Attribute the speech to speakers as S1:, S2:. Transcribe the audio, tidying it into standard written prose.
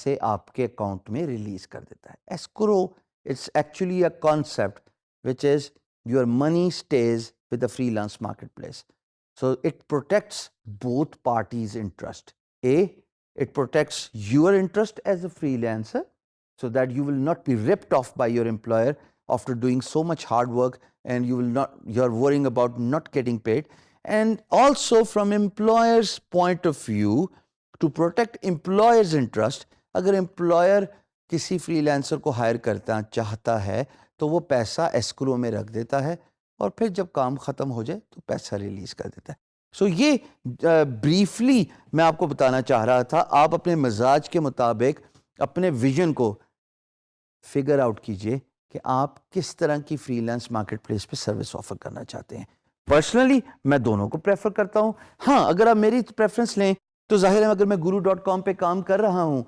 S1: पैसे आपके अकाउंट में रिलीज कर देता है। Escrow it's actually a concept which is your money stage with the freelance marketplace. So it protects both parties' interest. It protects your interest as a freelancer so that you will not be ripped off by your employer after doing so much hard work and you're worrying about not getting paid. And also from employer's point of view, to protect employer's interest, अगर employer किसी freelancer को hire करता चाहता है तो वो पैसा escrow में रख देता है और फिर जब काम ख़त्म हो जाए तो पैसा रिलीज़ कर देता है। सो ये ब्रीफली मैं आपको बताना चाह रहा था। आप अपने मिजाज के मुताबिक अपने विजन को फिगर आउट कीजिए कि आप किस तरह की फ्रीलांस मार्केट प्लेस पर सर्विस ऑफर करना चाहते हैं। पर्सनली मैं दोनों को प्रेफर करता हूँ। हाँ, अगर आप मेरी प्रेफरेंस लें तो जाहिर है अगर मैं guru.com पे काम कर रहा हूँ